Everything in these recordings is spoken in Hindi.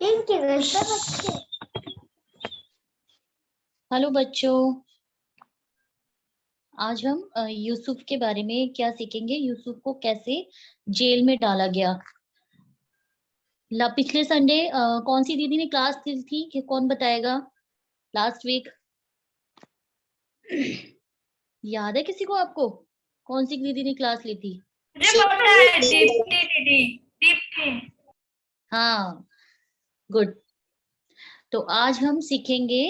इनके घर पे बच्चे। हेलो बच्चों, आज हम यूसुफ के बारे में क्या सीखेंगे। यूसुफ को कैसे जेल में डाला गया। पिछले संडे कौन सी दीदी ने क्लास ली थी कि कौन बताएगा? लास्ट वीक याद है किसी को? आपको कौन सी दीदी ने क्लास ली थी? मुझे पता है, दीप्ति दीदी। दीप्ति। हाँ, गुड। तो आज हम सीखेंगे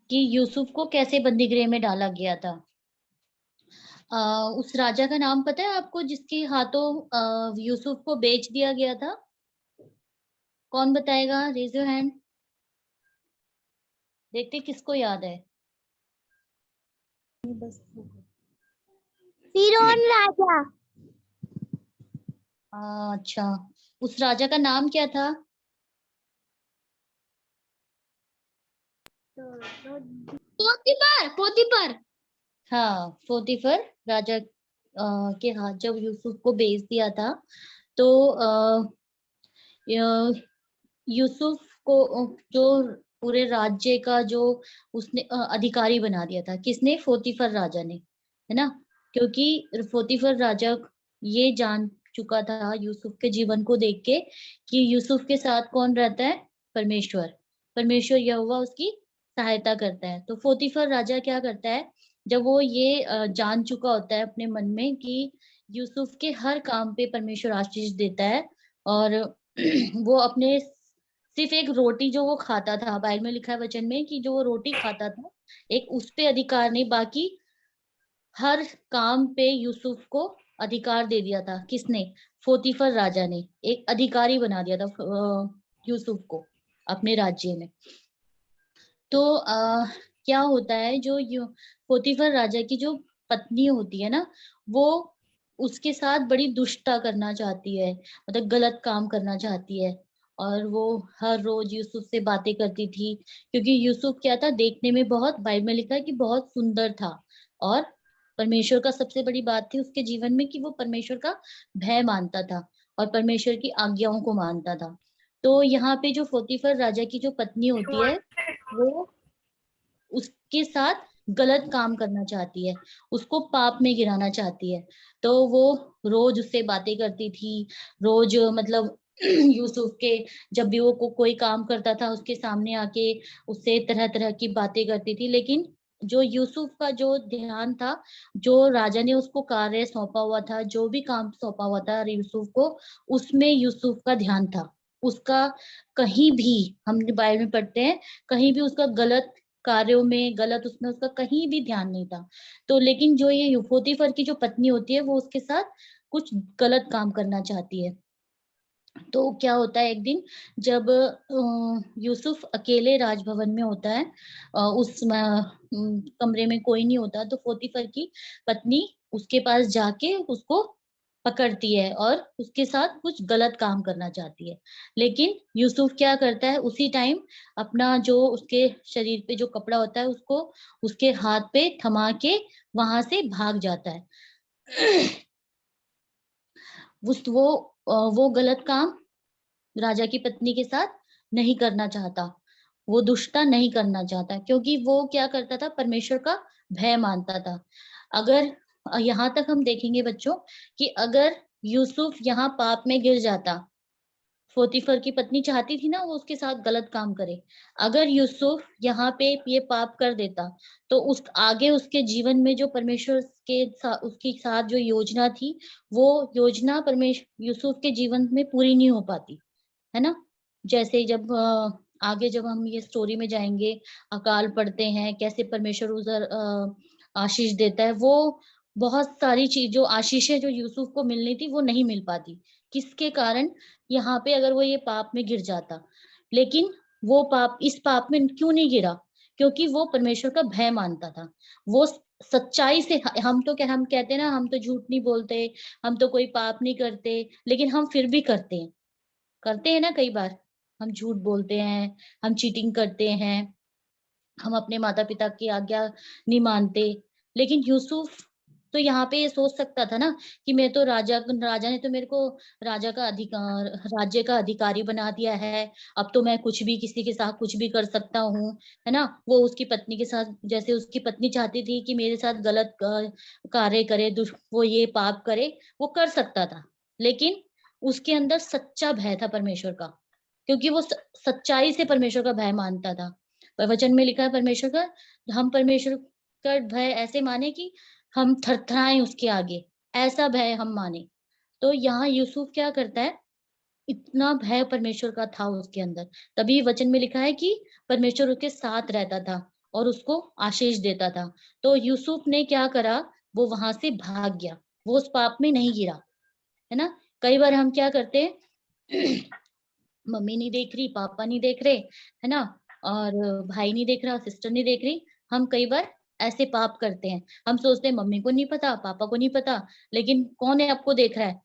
कि यूसुफ को कैसे बंदीगृह में डाला गया था। उस राजा का नाम पता है आपको जिसके हाथों यूसुफ को बेच दिया गया था? कौन बताएगा? Raise your hand. देखते किसको याद है। फिरौन राजा। अच्छा, उस राजा का नाम क्या था? पोतीपर पोतीपर। हाँ, पोतीफर राजा के हाथ जब यूसुफ को बेच दिया था तो यूसुफ को जो पूरे राज्य का जो उसने अधिकारी बना दिया था। किसने? पोतीफर राजा ने, है ना। क्योंकि पोतीफर राजा ये जान चुका था यूसुफ के जीवन को देख के कि यूसुफ के साथ कौन रहता है? परमेश्वर। परमेश्वर यहोवा उसकी सहायता करता है। तो पोतीफर राजा क्या करता है, जब वो ये जान चुका होता है अपने मन में कि यूसुफ के हर काम पे परमेश्वर आशीष देता है, और वो अपने सिर्फ एक रोटी जो वो खाता था, बाइबल में लिखा है वचन में कि जो वो रोटी खाता था, एक उस पे अधिकार नहीं, बाकी हर काम पे यूसुफ को अधिकार दे दिया था। किसने? पोतीफर राजा ने एक अधिकारी बना दिया था यूसुफ को अपने राज्य में। तो क्या होता है, जो पोतीफर राजा की जो पत्नी होती है ना, वो उसके साथ बड़ी दुष्टता करना चाहती है, मतलब गलत काम करना चाहती है। और वो हर रोज यूसुफ से बातें करती थी, क्योंकि यूसुफ क्या था, देखने में बहुत, बाइबल में लिखा है कि बहुत सुंदर था। और परमेश्वर का सबसे बड़ी बात थी उसके जीवन में कि वो परमेश्वर का भय मानता था और परमेश्वर की आज्ञाओं को मानता था। तो यहाँ पे जो पोतीफर राजा की जो पत्नी होती है, वो उसके साथ गलत काम करना चाहती है, उसको पाप में गिराना चाहती है। तो वो रोज उससे बातें करती थी, रोज मतलब यूसुफ के, जब भी वो कोई काम करता था उसके सामने आके उससे तरह तरह की बातें करती थी। लेकिन जो यूसुफ का जो ध्यान था, जो राजा ने उसको कार्य सौंपा हुआ था, जो भी काम सौंपा हुआ था यूसुफ को, उसमें यूसुफ का ध्यान था। उसका कहीं भी, हम बाइबल में पढ़ते हैं, कहीं भी उसका गलत कार्यों में, गलत उसमें उसका कहीं भी ध्यान नहीं था। तो लेकिन जो ये पोतीफर की जो पत्नी होती है, वो उसके साथ कुछ गलत काम करना चाहती है। तो क्या होता है, एक दिन जब यूसुफ अकेले राजभवन में होता है, कमरे में कोई नहीं होता, तो पोतीफर की पत्नी उसके पास जाके उसको पकड़ती है और उसके साथ कुछ गलत काम करना चाहती है। लेकिन यूसुफ क्या करता है, उसी टाइम अपना जो उसके शरीर पे जो कपड़ा होता है उसको उसके हाथ पे थमा के वहां से भाग जाता है। वो गलत काम राजा की पत्नी के साथ नहीं करना चाहता, वो दुष्टता नहीं करना चाहता, क्योंकि वो क्या करता था, परमेश्वर का भय मानता था। अगर यहाँ तक हम देखेंगे बच्चों कि अगर यूसुफ यहाँ पाप में गिर जाता, पोतीफर की पत्नी चाहती थी ना वो उसके साथ गलत काम करे, अगर यूसुफ यहाँ पे ये पाप कर देता, तो उस आगे उसके जीवन में जो परमेश्वर के उसके साथ जो योजना थी, वो योजना परमेश्वर यूसुफ के जीवन में पूरी नहीं हो पाती, है ना। जैसे जब आगे जब हम ये स्टोरी में जाएंगे, अकाल पड़ते हैं, कैसे परमेश्वर उधर आशीष देता है, वो बहुत सारी चीज जो आशीषें जो यूसुफ को मिलनी थी वो नहीं मिल पाती। किसके कारण? यहाँ पे अगर वो ये पाप में गिर जाता, लेकिन वो पाप, इस पाप में क्यों नहीं गिरा? क्योंकि वो परमेश्वर का भय मानता था। वो सच्चाई से, हम तो क्या, हम कहते हैं ना, हम तो झूठ नहीं बोलते, हम तो कोई पाप नहीं करते, लेकिन हम फिर भी करते हैं ना कई बार। हम झूठ बोलते हैं, हम चीटिंग करते हैं, हम अपने माता पिता की आज्ञा नहीं मानते। लेकिन यूसुफ तो यहाँ पे ये सोच सकता था ना कि मैं तो राजा ने तो मेरे को राजा का अधिकार राज्य का अधिकारी बना दिया है, अब तो मैं कुछ भी किसी के साथ कुछ भी कर सकता हूँ, है ना। वो उसकी पत्नी के साथ, जैसे उसकी पत्नी चाहती थी कि मेरे साथ गलत कार्य करे, वो ये पाप करे, वो कर सकता था। लेकिन उसके अंदर सच्चा भय था परमेश्वर का, क्योंकि वो सच्चाई से परमेश्वर का भय मानता था। वचन में लिखा है परमेश्वर का, हम परमेश्वर का भय ऐसे माने कि हम थरथराएं उसके आगे, ऐसा भय हम माने। तो यहाँ यूसुफ क्या करता है, इतना भय परमेश्वर का था उसके अंदर, तभी वचन में लिखा है कि परमेश्वर उसके साथ रहता था और उसको आशीष देता था। तो यूसुफ ने क्या करा, वो वहां से भाग गया, वो उस पाप में नहीं गिरा, है ना। कई बार हम क्या करते हैं मम्मी नहीं देख रही, पापा नहीं देख रहे, है ना, और भाई नहीं देख रहा, सिस्टर नहीं देख रही, हम कई बार ऐसे पाप करते हैं। हम सोचते हैं मम्मी को नहीं पता, पापा को नहीं पता, लेकिन कौन है आपको देख रहा है?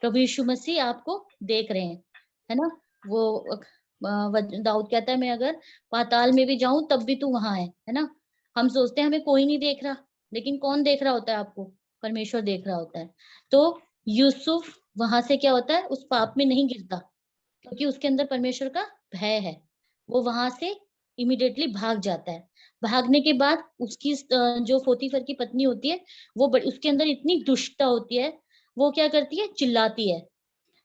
प्रभु यीशु मसीह आपको देख रहे हैं, है ना। वो दाऊद कहता है मैं अगर पाताल में भी जाऊं तब भी तू वहां है ना। हम सोचते हैं हमें कोई नहीं देख रहा, लेकिन कौन देख रहा होता है आपको? परमेश्वर देख रहा होता है। तो यूसुफ वहां से क्या होता है, उस पाप में नहीं गिरता, क्योंकि उसके अंदर परमेश्वर का भय है। वो वहां से इमिडिएटली भाग जाता है। भागने के बाद उसकी जो पोतीफर की पत्नी होती है, वो उसके अंदर इतनी दुष्टता होती है, वो क्या करती है, चिल्लाती है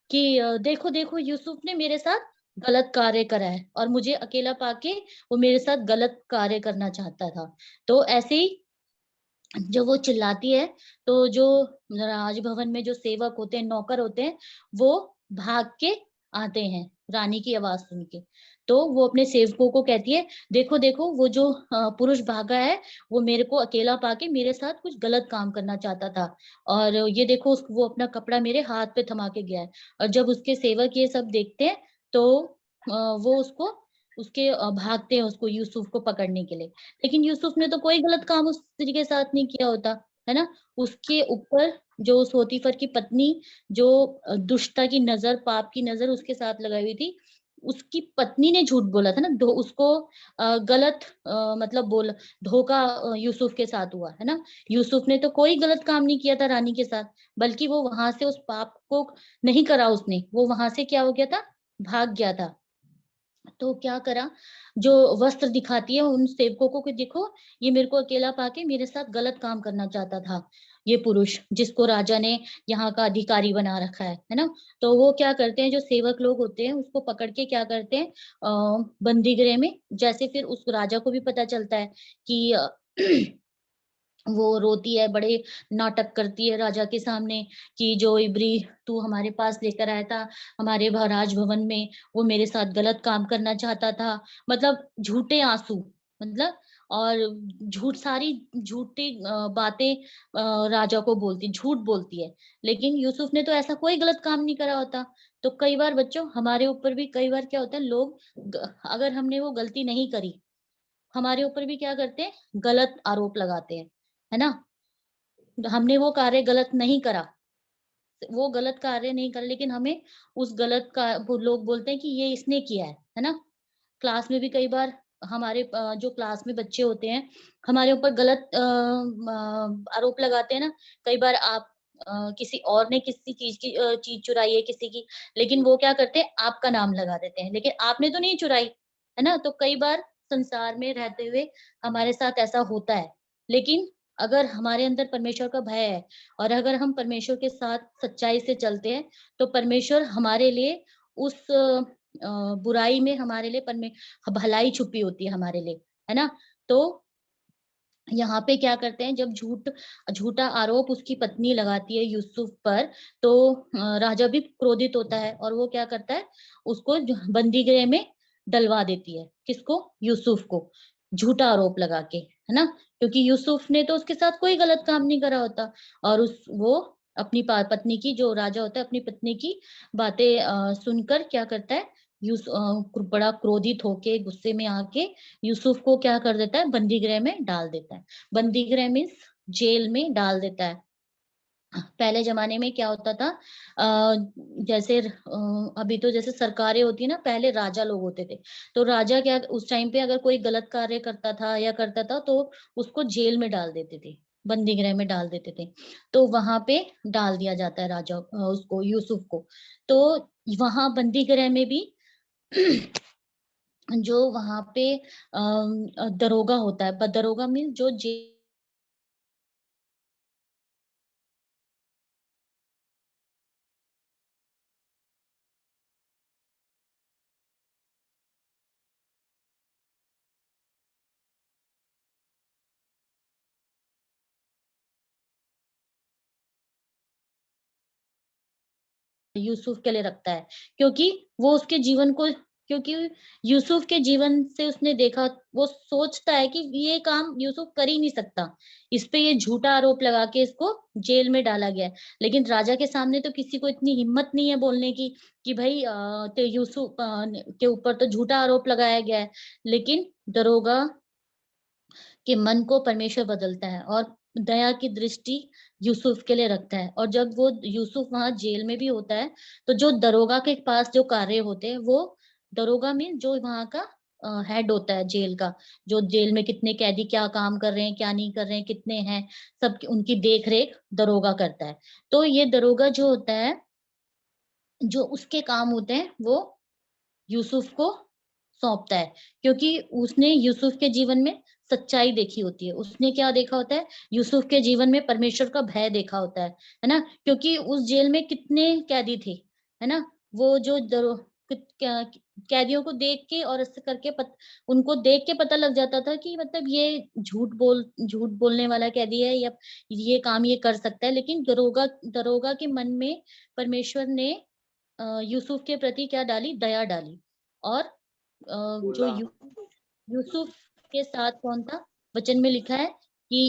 कि देखो देखो यूसुफ ने मेरे साथ गलत कार्य करा है और मुझे अकेला पाके वो मेरे साथ गलत कार्य करना चाहता था। तो ऐसे ही जो वो चिल्लाती है, तो जो राजभवन में जो सेवक होते हैं, नौकर होते हैं, वो भाग के आते हैं रानी की आवाज सुन के। तो वो अपने सेवकों को कहती है, देखो देखो वो जो पुरुष भागा है, वो मेरे को अकेला पाके मेरे साथ कुछ गलत काम करना चाहता था, और ये देखो वो अपना कपड़ा मेरे हाथ पे थमा के गया है। और जब उसके सेवक ये सब देखते हैं, तो वो उसको उसके भागते हैं उसको, यूसुफ को पकड़ने के लिए। लेकिन यूसुफ ने तो कोई गलत काम उस स्त्री के साथ नहीं किया होता, है ना। उसके ऊपर जो उस पोतीफर की पत्नी, जो दुष्टता की नजर, पाप की नजर उसके साथ लगाई हुई थी, उसकी पत्नी ने झूठ बोला था ना, उसको गलत मतलब बोल धोखा यूसुफ के साथ हुआ, है ना। यूसुफ ने तो कोई गलत काम नहीं किया था रानी के साथ, बल्कि वो वहां से उस पाप को नहीं करा उसने, वो वहां से क्या हो गया था, भाग गया था। तो क्या करा, जो वस्त्र दिखाती है उन सेवकों को कि देखो, ये मेरे को अकेला पाके मेरे साथ गलत काम करना चाहता था, ये पुरुष जिसको राजा ने यहाँ का अधिकारी बना रखा है ना। तो वो क्या करते हैं, जो सेवक लोग होते हैं उसको पकड़ के क्या करते हैं, बंदी गृह में, जैसे फिर उस राजा को भी पता चलता है कि वो रोती है, बड़े नाटक करती है राजा के सामने कि जो इब्री तू हमारे पास लेकर आया था हमारे राजभवन में, वो मेरे साथ गलत काम करना चाहता था। मतलब झूठे आंसू, मतलब, और झूठ, सारी झूठी बातें राजा को बोलती, झूठ बोलती है। लेकिन यूसुफ ने तो ऐसा कोई गलत काम नहीं करा होता। तो कई बार बच्चों, हमारे ऊपर भी कई बार क्या होता है, लोग अगर हमने वो गलती नहीं करी, हमारे ऊपर भी क्या करते हैं, गलत आरोप लगाते हैं, है ना। हमने वो कार्य गलत नहीं करा, वो गलत कार्य नहीं करा, लेकिन हमें उस गलत का वो लोग बोलते हैं कि ये इसने किया है ना। क्लास में भी कई बार हमारे जो क्लास में बच्चे होते हैं, हमारे ऊपर गलत आरोप लगाते हैं ना। कई बार आप किसी और ने किसी चीज की चीज चुराई है किसी की, लेकिन वो क्या करते हैं, आपका नाम लगा देते हैं, लेकिन आपने तो नहीं चुराई, है ना। तो कई बार संसार में रहते हुए हमारे साथ ऐसा होता है। लेकिन अगर हमारे अंदर परमेश्वर का भय है, और अगर हम परमेश्वर के साथ सच्चाई से चलते हैं, तो परमेश्वर हमारे लिए उस बुराई में हमारे लिए भलाई छुपी होती है हमारे लिए, है ना। तो यहाँ पे क्या करते हैं, जब झूठा आरोप उसकी पत्नी लगाती है यूसुफ पर, तो राजा भी क्रोधित होता है और वो क्या करता है, उसको बंदी गृह में डलवा देती है। किसको? यूसुफ को, झूठा आरोप लगा के, है ना। क्योंकि यूसुफ ने तो उसके साथ कोई गलत काम नहीं करा होता, और वो अपनी पत्नी की, जो राजा होता है, अपनी पत्नी की बातें सुनकर क्या करता है, बड़ा क्रोधित होके, गुस्से में आके यूसुफ को क्या कर देता है, बंदी गृह में डाल देता है। बंदी गृह मीन्स जेल में डाल देता है। पहले जमाने में क्या होता था, जैसे अभी तो जैसे सरकारें होती है ना, पहले राजा लोग होते थे। तो राजा क्या, उस टाइम पे अगर कोई गलत कार्य करता था या करता था, तो उसको जेल में डाल देते थे, बंदी गृह में डाल देते थे। तो वहां पे डाल दिया जाता है राजा उसको, यूसुफ को। तो वहां बंदी गृह में भी जो वहां पे दरोगा होता है, दरोगा मीन जो यूसुफ के लिए रखता है, क्योंकि वो उसके जीवन को, क्योंकि यूसुफ के जीवन से उसने देखा, वो सोचता है कि ये काम यूसुफ कर ही नहीं सकता, इस पे ये झूठा आरोप लगा के इसको जेल में डाला गया है। लेकिन राजा के सामने तो किसी को इतनी हिम्मत नहीं है बोलने की कि भाई तो यूसुफ के ऊपर तो झूठा आरोप लगाया गया है। लेकिन दरोगा कि मन को परमेश्वर बदलता है और दया की दृष्टि यूसुफ के लिए रखता है। और जब वो यूसुफ वहां जेल में भी होता है, तो जो दरोगा के पास जो कार्य होते हैं, वो दरोगा में जो वहां का हेड होता है जेल का, जो जेल में कितने कैदी क्या काम कर रहे हैं, क्या नहीं कर रहे हैं, कितने हैं, सब उनकी देख रेख दरोगा करता है। तो ये दरोगा जो होता है, जो उसके काम होते हैं, वो यूसुफ को सौंपता है, क्योंकि उसने यूसुफ के जीवन में सच्चाई देखी होती है। उसने क्या देखा होता है, यूसुफ के जीवन में परमेश्वर का भय देखा होता है ना। क्योंकि उस जेल में कितने कैदी थे, है ना। वो जो कैदियों को देख के और ऐसे करके उनको देख के पता लग जाता था कि मतलब ये झूठ बोलने वाला कैदी है, या ये काम ये कर सकता है। लेकिन दरोगा दरोगा के मन में परमेश्वर ने यूसुफ के प्रति क्या डाली, दया डाली। और जो यूसुफ के साथ कौन था, वचन में लिखा है कि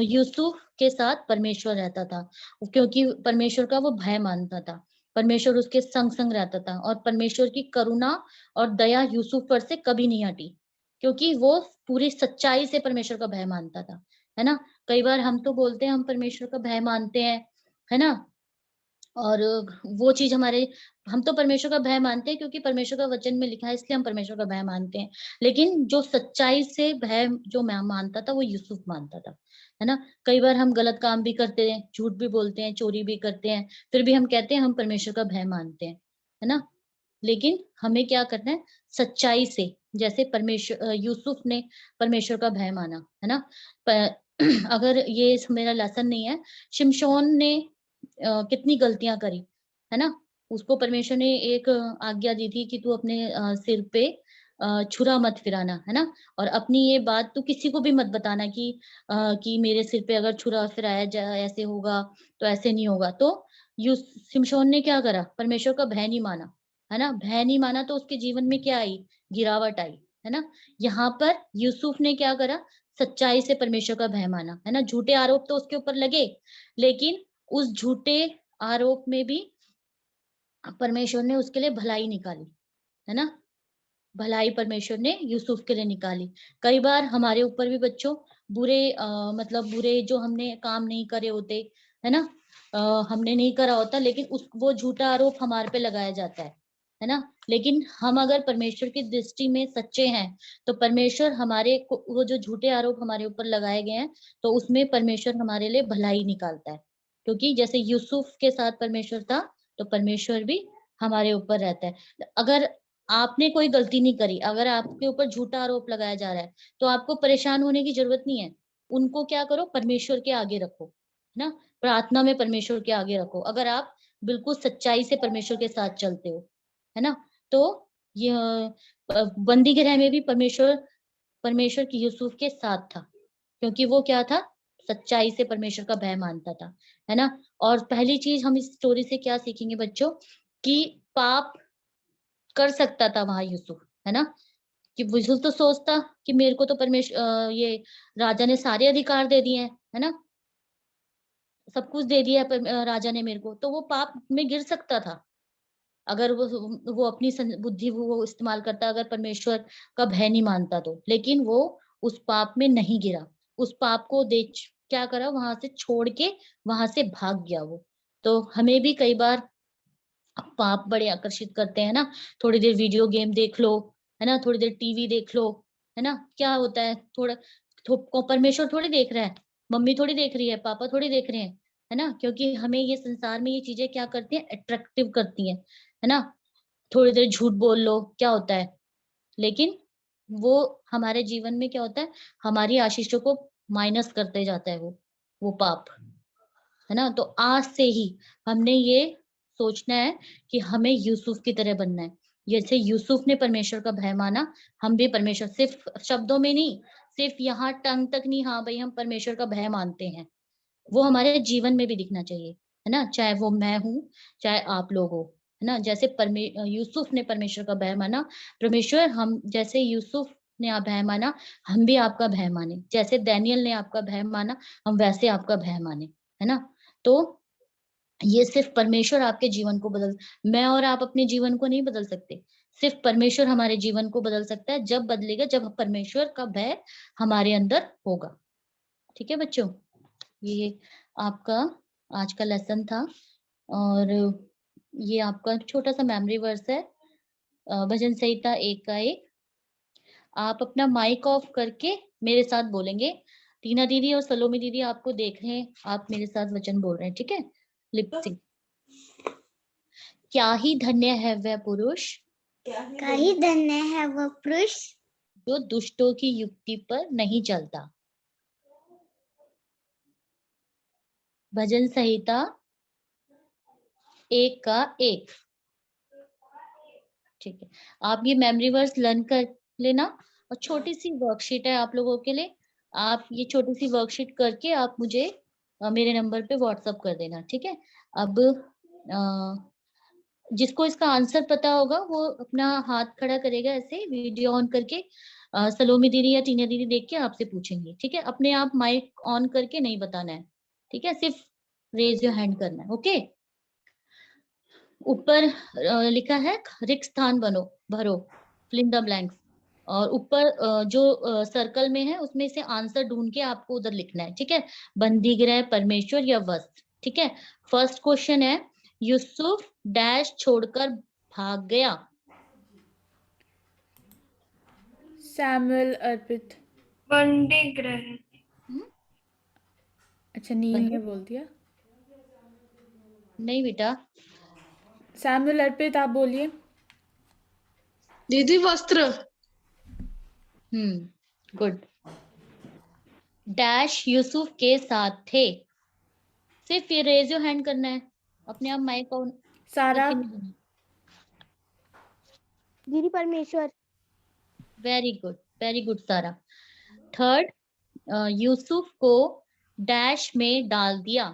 यूसुफ के साथ परमेश्वर रहता था, क्योंकि परमेश्वर का वो भय मानता था, परमेश्वर उसके संग संग रहता था। और परमेश्वर की करुणा और दया यूसुफ पर से कभी नहीं हटी, क्योंकि वो पूरी सच्चाई से परमेश्वर का भय मानता था, है ना। कई बार हम तो बोलते हैं हम परमेश्वर का भय मानते हैं, है ना। और वो चीज हमारे, हम तो परमेश्वर का भय मानते हैं क्योंकि परमेश्वर का वचन में लिखा है, इसलिए हम परमेश्वर का भय मानते हैं। लेकिन जो सच्चाई से भय जो मैं मानता था, वो यूसुफ मानता था, है ना। कई बार हम गलत काम भी करते हैं, झूठ भी बोलते हैं, चोरी भी करते हैं, फिर भी हम कहते हैं हम परमेश्वर का भय मानते हैं, है ना। लेकिन हमें क्या करना है, सच्चाई से, जैसे परमेश्वर यूसुफ ने परमेश्वर का भय माना, है ना। अगर ये मेरा लेसन नहीं है, शिमशोन ने कितनी गलतियां करी, है ना। उसको परमेश्वर ने एक आज्ञा दी थी कि तू अपने सिर पे छुरा मत फिराना, है ना। और अपनी ये बात तू किसी को भी मत बताना कि मेरे सिर पे अगर छुरा फिराया जाए ऐसे होगा, तो ऐसे नहीं होगा। तो यू शिमशोन ने क्या करा, परमेश्वर का भय नहीं माना, है ना। भय नहीं माना तो उसके जीवन में क्या आई, गिरावट आई, है ना। यहाँ पर यूसुफ ने क्या करा, सच्चाई से परमेश्वर का भय माना, है ना। झूठे आरोप तो उसके ऊपर लगे, लेकिन उस झूठे आरोप में भी परमेश्वर ने उसके लिए भलाई निकाली, है ना। भलाई परमेश्वर ने यूसुफ के लिए निकाली। कई बार हमारे ऊपर भी बच्चों बुरे मतलब बुरे जो हमने काम नहीं करे होते, है ना, हमने नहीं करा होता, लेकिन उस वो झूठा आरोप हमारे पे लगाया जाता है ना। लेकिन हम अगर परमेश्वर की दृष्टि में सच्चे हैं, तो परमेश्वर वो जो झूठे आरोप हमारे ऊपर लगाए गए हैं, तो उसमें परमेश्वर हमारे लिए भलाई निकालता है। क्योंकि जैसे यूसुफ के साथ परमेश्वर था, तो परमेश्वर भी हमारे ऊपर रहता है। अगर आपने कोई गलती नहीं करी, अगर आपके ऊपर झूठा आरोप लगाया जा रहा है, तो आपको परेशान होने की जरूरत नहीं है। उनको क्या करो, परमेश्वर के आगे रखो, है ना। प्रार्थना में परमेश्वर के आगे रखो, अगर आप बिल्कुल सच्चाई से परमेश्वर के साथ चलते हो, है ना। तो यह बंदी गृह में भी परमेश्वर परमेश्वर की यूसुफ के साथ था, क्योंकि वो क्या था, सच्चाई से परमेश्वर का भय मानता था, है ना। और पहली चीज हम इस स्टोरी से क्या सीखेंगे बच्चों, कि पाप कर सकता था वहां यूसुफ, है ना। कि यूसुफ तो सोचता कि मेरे को तो परमेश्वर ये राजा ने सारे अधिकार दे दिए हैं, है ना, सब कुछ दे दिया है राजा ने मेरे को, तो वो पाप में गिर सकता था अगर वो अपनी बुद्धि वो इस्तेमाल करता, अगर परमेश्वर का भय नहीं मानता तो। लेकिन वो उस पाप में नहीं गिरा, उस पाप को क्या करा, वहां से छोड़ के वहां से भाग गया वो। तो हमें भी कई बार पाप बड़े आकर्षित करते हैं ना। थोड़ी देर वीडियो गेम देख लो, है ना, थोड़ी देर टीवी देख लो, है ना। क्या होता है, परमेश्वर थोड़ी देख रहा है, मम्मी थोड़ी देख रही है, पापा थोड़ी देख रहे हैं, है ना, क्योंकि हमें ये संसार में ये चीजें क्या करती हैं, अट्रैक्टिव करती हैं, है ना। थोड़ी देर झूठ बोल लो, क्या होता है, लेकिन वो हमारे जीवन में क्या होता है, हमारी आशीषों को माइनस करते जाता है वो पाप, है ना। तो आज से ही हमने ये सोचना है कि हमें यूसुफ की तरह बनना है। जैसे यूसुफ ने परमेश्वर का भय माना, हम भी परमेश्वर, सिर्फ शब्दों में नहीं, सिर्फ यहाँ टंग तक नहीं, हाँ भाई हम परमेश्वर का भय मानते हैं, वो हमारे जीवन में भी दिखना चाहिए, है ना। चाहे वो मैं हूँ, चाहे आप लोग हो, है ना। जैसे यूसुफ ने परमेश्वर का भय माना, परमेश्वर हम जैसे यूसुफ ने आप भय माना, हम भी आपका भय माने। जैसे दानियल ने आपका भय माना, हम वैसे आपका भय माने, है ना। तो ये सिर्फ परमेश्वर आपके जीवन को बदल, मैं और आप अपने जीवन को नहीं बदल सकते, सिर्फ परमेश्वर हमारे जीवन को बदल सकता है। जब बदलेगा, जब परमेश्वर का भय हमारे अंदर होगा। ठीक है बच्चों, ये आपका आज का लेसन था, और ये आपका छोटा सा मेमोरी वर्स है, भजन संहिता 1 का 1। आप अपना माइक ऑफ करके मेरे साथ बोलेंगे। टीना दीदी और सलोमी दीदी आपको देख रहे हैं, आप मेरे साथ वचन बोल रहे हैं, ठीक है। Lip sync. क्या ही धन्य है वह पुरुष, क्या ही धन्य है वो पुरुष, जो दुष्टों की युक्ति पर नहीं चलता। भजन संहिता 1 का 1। ठीक है, आप ये मेमोरी वर्स लर्न कर लेना, और छोटी सी वर्कशीट है आप लोगों के लिए, आप ये छोटी सी वर्कशीट करके आप मुझे मेरे नंबर पे व्हाट्सअप कर देना, ठीक है। अब जिसको इसका आंसर पता होगा वो अपना हाथ खड़ा करेगा ऐसे वीडियो ऑन करके, सलोमी दीदी या टीना दीदी देख के आपसे पूछेंगे, ठीक है। अपने आप माइक ऑन करके नहीं बताना है, ठीक है, सिर्फ रेज योर हैंड करना है, ओके। ऊपर लिखा है रिक्त स्थान बनो भरो, फिल इन द ब्लैंक्स, और ऊपर जो सर्कल में है उसमें से आंसर ढूंढ के आपको उधर लिखना है, ठीक है। बंदी गृह, परमेश्वर या वस्त्र, ठीक है। फर्स्ट क्वेश्चन है, यूसुफ डैश छोड़कर भाग गया। सैमुअल अर्पित। बंदी गृह। हम्म? अच्छा, नील ने बंदी- बोल दिया। नहीं बेटा, सैमुअल अर्पित, आप बोलिए। दीदी वस्त्र। गुड। डैश यूसुफ के साथ थे, सिर्फ ये रेज योर हैंड करना है, अपने आप माइक ऑन सारा। करके नहीं देना। दीदी परमेश्वर। वेरी गुड सारा। थर्ड, यूसुफ को डैश में डाल दिया।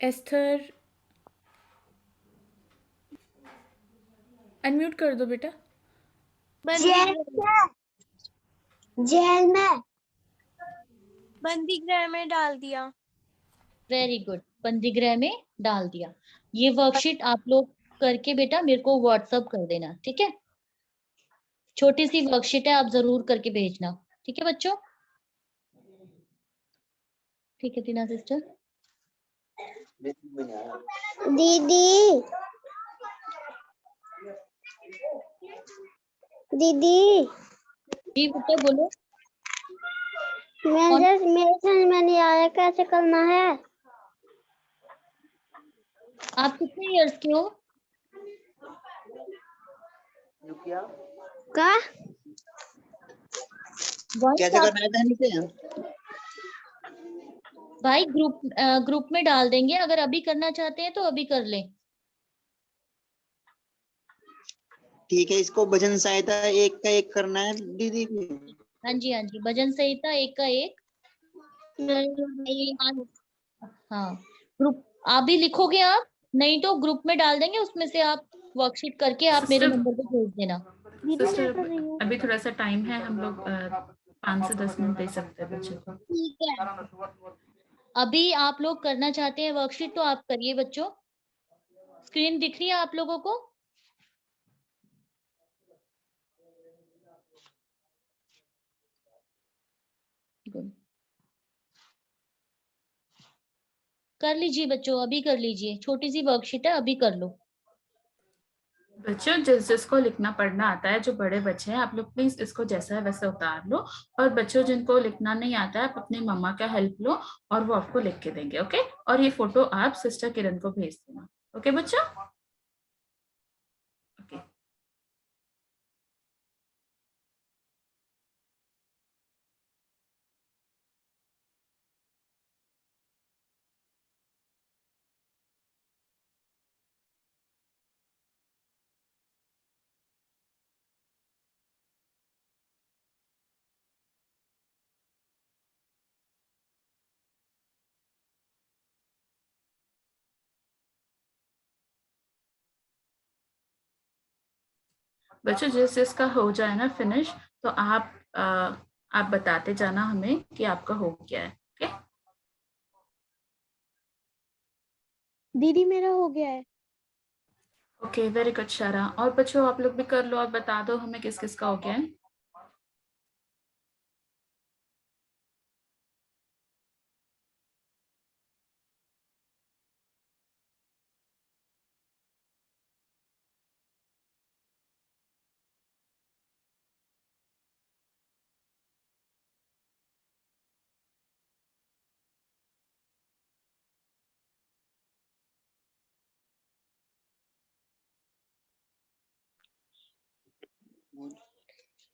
एस्थर, अनम्यूट कर दो बेटा। जेल में। बंदी गृह में डाल दिया। वेरी गुड, बंदी गृह में डाल दिया। ये वर्कशीट आप लोग करके बेटा मेरे को व्हाट्सअप कर देना, ठीक है। छोटी सी वर्कशीट है, आप जरूर करके भेजना, ठीक है बच्चों। ठीक है टीना सिस्टर। दीदी दीदी जी बेटा बोलो। मेरे समझ में नहीं आया कैसे करना है। आप कितने इयर्स के हो? का कैसे करना है भाई, ग्रुप में डाल देंगे, अगर अभी करना चाहते हैं तो अभी कर लें। ठीक है, इसको भजन सहायता 1 का 1 करना है दीदी। हाँ जी हाँ जी, भजन संहिता 1 का 1। हाँ, ग्रुप आप भी लिखोगे आप, नहीं तो ग्रुप में डाल देंगे, उसमें से आप वर्कशीट करके आप मेरे नंबर पे भेज देना। सिस्टर अभी थोड़ा सा टाइम है, हम लोग 5 से 10 मिनट दे सकते हैं बच्चों को। ठीक है। अभी आप लोग करना चाहते हैं वर्कशीट तो आप करिए बच्चों। स्क्रीन दिख रही है आप लोगों को? गुड, कर लीजिए बच्चों, अभी कर लीजिए, छोटी सी वर्कशीट है, अभी कर लो। बच्चों जिस जिसको लिखना पढ़ना आता है, जो बड़े बच्चे हैं, आप लोग प्लीज इसको जैसा है वैसे उतार लो। और बच्चों जिनको लिखना नहीं आता है, आप अपनी मम्मा का हेल्प लो और वो आपको लिख के देंगे। ओके, और ये फोटो आप सिस्टर किरण को भेज देना। ओके बच्चों, ओके। बच्चों जिस जिसका हो जाए ना फिनिश, तो आप बताते जाना हमें कि आपका हो गया है। ओके दीदी मेरा हो गया है। ओके, वेरी गुड शारा। और बच्चों आप लोग भी कर लो और बता दो हमें किस किस का हो गया है।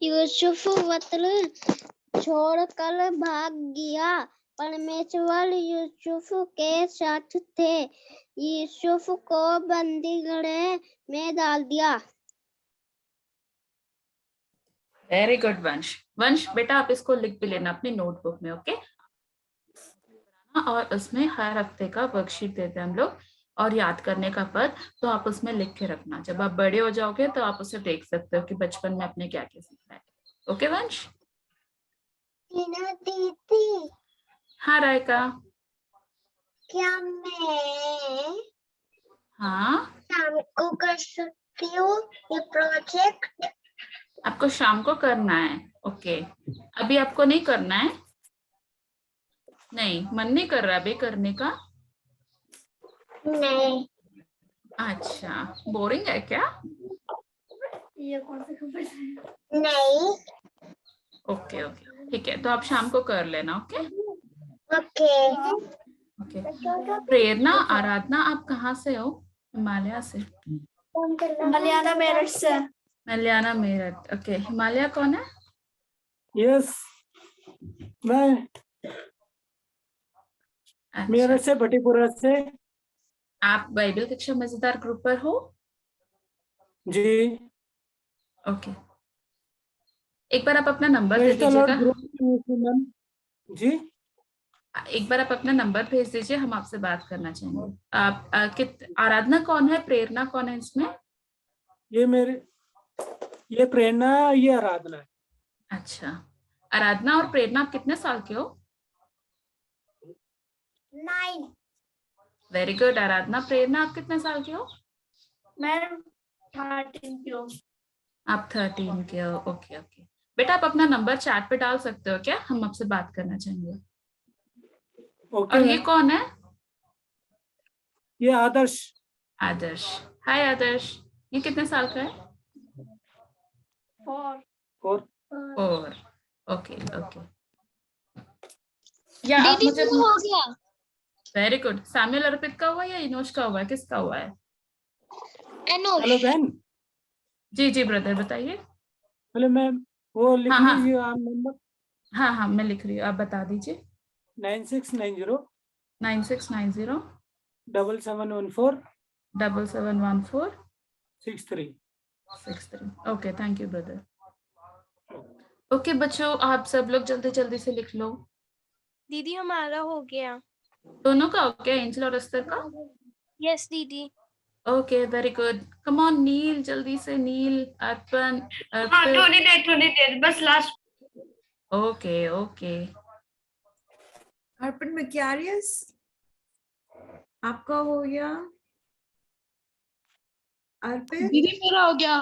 यूसुफ वतन छोड़कर भाग गया। परमेश्वर यूसुफ के साथ थे। यूसुफ को बंदीगृह में डाल दिया। वेरी गुड वंश। वंश बेटा आप इसको लिख भी लेना अपनी नोटबुक में। ओके, और उसमें हर हफ्ते का वर्कशीट देते हैं हम लोग, और याद करने का पद तो आप उसमें लिख के रखना। जब आप बड़े हो जाओगे तो आप उसे देख सकते हो कि बचपन में आपने क्या क्या सीखा है। ओके वंश। टीना दीदी, हाँ रायका। क्या मैं हाँ, शाम को कर सकती हूँ ये प्रोजेक्ट? आपको शाम को करना है। ओके, अभी आपको नहीं करना है? नहीं, मन नहीं कर रहा अभी करने का? नहीं। अच्छा, बोरिंग है क्या? ये कौन सा खबर है? नहीं। ओके ओके ठीक है, तो आप शाम को कर लेना। Okay okay. ओके। प्रेरणा, आराधना आप कहाँ से हो? हिमालय से? मलयाला मेरठ से। मल्याना मेरठ। ओके, हिमालय कौन है? यस, मैं अच्छा, मेरठ से, भटीपुरा से। आप बाइबल कक्षा मजेदार ग्रुप पर हो? जी। ओके, एक बार आप अपना number they praise the Lord दीजिएगा। ग्रुप। जी। एक बार आप अपना नंबर भेज दीजिए, हम आपसे बात करना चाहेंगे। आप आराधना कौन है, प्रेरणा कौन है इसमें? ये प्रेरणा, ये आराधना है। अच्छा, आराधना और प्रेरणा आप कितने साल के हो? 9। वेरी गुड आराधना। प्रेरणा आप कितने साल के हो? मैं 13 की हूँ। आप 13 के हो। ओके ओके बेटा, आप अपना नंबर चैट पे डाल सकते हो क्या? हम आपसे बात करना चाहेंगे। ओके। और ये कौन है? ये आदर्श। आदर्श। हाय आदर्श, ये कितने साल का है? 4। और 4। Okay okay. या आप दीदी मुझे मेरा हो गया। Very good. सैमुअल अर्पित का हुआ या इनोश का हुआ है, किसका हुआ है? एनोश। हेलो बहन। जी जी ब्रदर बताइए। हेलो मैम, वो लिख हाँ हाँ लीजिए आप नंबर। हाँ हाँ मैं लिख रही हूँ, आप बता दीजिए। 9690 9690 7714 7714 63। 63। Okay, thank you brother. Okay बच्चों, आप सब लोग जल्दी जल्दी से लिख लो। दीदी हमारा हो गया। दोनों का हो गया, एंजल और अस्तर का? यस दीदी। Okay very good. Come on Neel, जल्दी से नील, अर्पण, हाँ अर्पित। थोड़ी देर बस last. Okay okay. Arpan Macarius आपका हो गया। अर्पित? दीदी मेरा हो गया।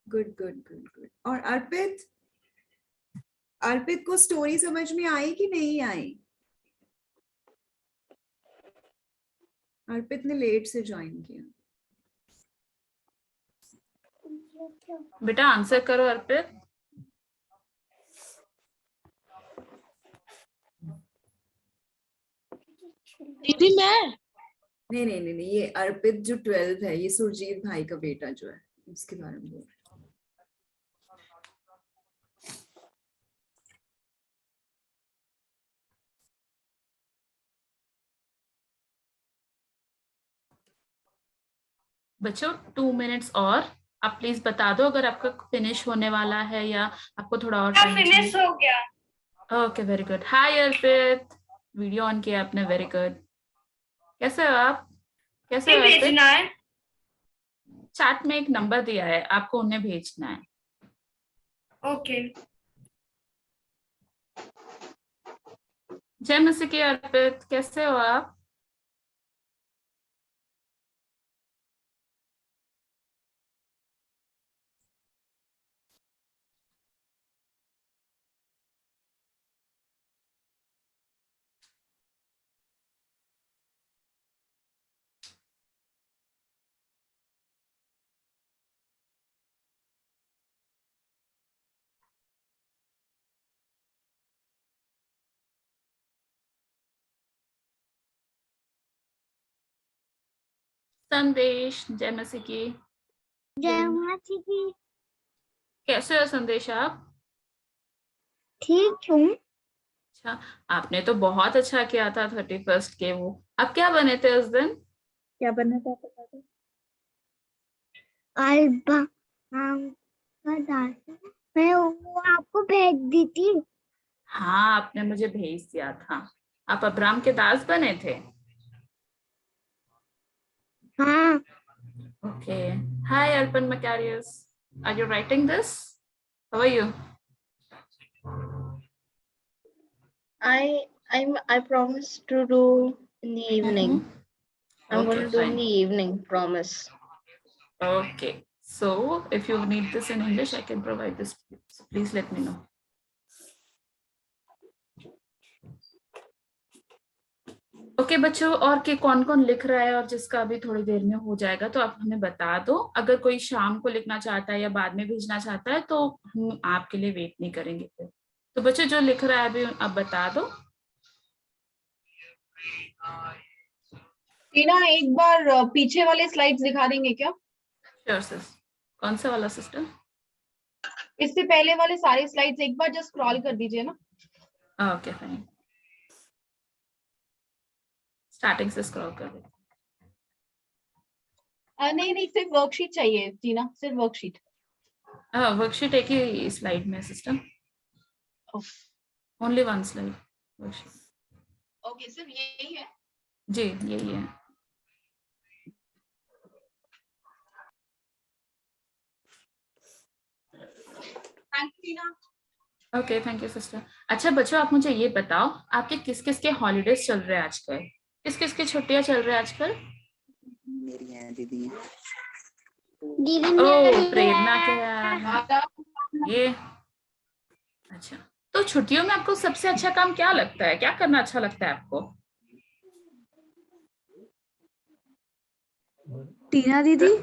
Good good good good. और अर्पित, अर्पित को स्टोरी समझ में आई कि नहीं आई? अर्पित ने लेट से ज्वाइन किया। बेटा आंसर करो अर्पित। दीदी मैं नहीं नहीं नहीं नहीं, ये अर्पित जो 12 है, ये सुरजीत भाई का बेटा जो है, उसके बारे में बोल रहे हैं। बच्चों 2 मिनट्स और आप प्लीज बता दो अगर आपका फिनिश होने वाला है या आपको थोड़ा और टाइम फिनिश हो गया। Okay very good. Hi Arpit, video on किया आपने, वेरी गुड। कैसे हो आप? कैसे हो अर्पित? भेजना है। चैट में एक नंबर दिया है, आपको उन्हें भेजना है। ओके। जय मसीह की अर्पित, कैसे हो आप? संदेश, जय मसीह की। जय माता की। कैसे हो संदेश आप? ठीक हूँ। अच्छा, आपने तो बहुत अच्छा किया था 31st के। वो आप क्या बने थे उस दिन? क्या बनना था बता दो। अल्बा का दास मैं वो आपको भेज दी थी। हाँ, आपने मुझे भेज दिया था। आप अब्राम के दास बने थे। हाँ। ओके। Hi Arpan Macarius, are you writing this? How are you? I promise to do in the evening. I'm going to do in the evening, promise. Okay. So if you need this in English, I can provide this. So please let me know. Okay बच्चों, और के कौन कौन लिख रहा है और जिसका अभी थोड़ी देर में हो जाएगा तो आप हमें बता दो। अगर कोई शाम को लिखना चाहता है या बाद में भेजना चाहता है तो हम आपके लिए वेट नहीं करेंगे फिर। तो बच्चों जो लिख रहा है अभी आप बता दो। टीना एक बार पीछे वाले स्लाइड्स दिखा देंगे क्या? Sure sir. कौन सा वाला सिस्टम? इससे पहले वाले सारे स्लाइड्स एक बार जस्ट स्क्रॉल कर दीजिए ना। ओके फाइन, स्टार्टिंग से स्क्रॉल कर दे। नहीं नहीं, सिर्फ वर्कशीट चाहिए टीना, सिर्फ वर्कशीट। वर्कशीट एक ही स्लाइड में system, only one slide worksheet. Okay, सिर्फ यही है? जी यही है। Thank you Tina. Okay thank you sister. अच्छा बच्चों आप मुझे ये बताओ, आपके किस किस के हॉलीडेज चल रहे हैं आजकल? किस किस की छुट्टियां चल रही है आजकल? मेरी है दीदी। दीदी ओह प्रेरणा क्या ये। अच्छा, तो छुट्टियों में आपको सबसे अच्छा काम क्या लगता है? क्या करना अच्छा लगता है आपको? टीना दीदी,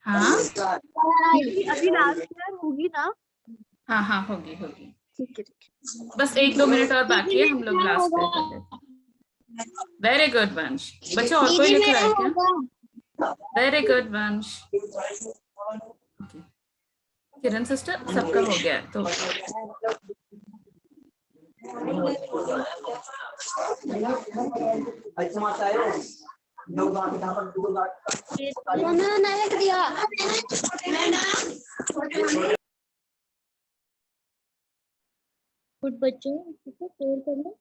हाँ अभी लास्ट ईयर होगी ना? हाँ हाँ होगी होगी। ठीक है। बस 1-2 मिनट और बाकी है, हम लोग लास्ट पे कर देते हैं। वेरी गुड वंश। बच्चों और कोई लिख रहा है क्या? वेरी गुड वंश। किरण सिस्टर सबका हो गया तो गुड बच्चों, इसको शेयर कर लो।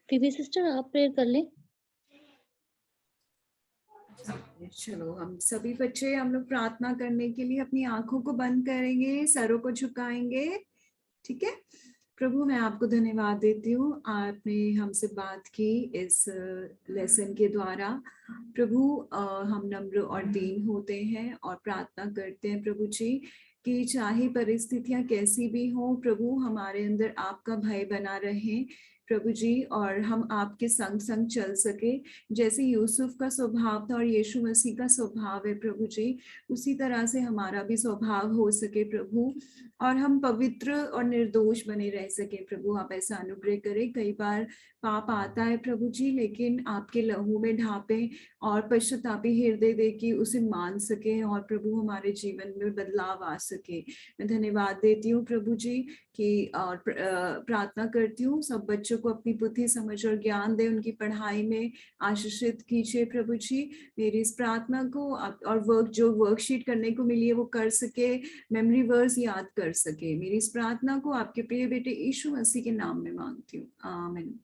पीवी सिस्टर आप प्रेयर कर लें। चलो हम सभी बच्चे हम लोग प्रार्थना करने के लिए अपनी आंखों को बंद करेंगे, सरों को झुकाएंगे ठीक है। प्रभु मैं आपको धन्यवाद देती हूँ, आपने हमसे बात की इस लेसन के द्वारा। प्रभु हम नम्र और दीन होते हैं और प्रार्थना करते हैं प्रभु जी कि चाहे परिस्थितियां कैसी भी हो प्रभु, हमारे अंदर आपका भय बना रहे प्रभु जी, और हम आपके संग संग चल सके। जैसे यूसुफ का स्वभाव था और यीशु मसीह का स्वभाव है प्रभु जी, उसी तरह से हमारा भी स्वभाव हो सके प्रभु, और हम पवित्र और निर्दोष बने रह सके प्रभु। आप ऐसा अनुग्रह करें। कई बार पाप आता है प्रभु जी, लेकिन आपके लहू में ढांपे और पश्चातापी हृदय दे के उसे मान सके और प्रभु हमारे जीवन में बदलाव आ सके। मैं धन्यवाद देती हूँ प्रभु जी कि और प्रार्थना करती हूँ सब बच्चों को अपनी बुद्धि समझ और ज्ञान दे, उनकी पढ़ाई में आशीषित कीजिए प्रभु जी। मेरी इस प्रार्थना को और जो वर्कशीट करने को मिली है वो कर सके, मेमोरी वर्स याद कर सके। मेरी इस प्रार्थना को आपके प्रिय बेटे यीशु मसीह के नाम में मांगती हूँ, आमीन।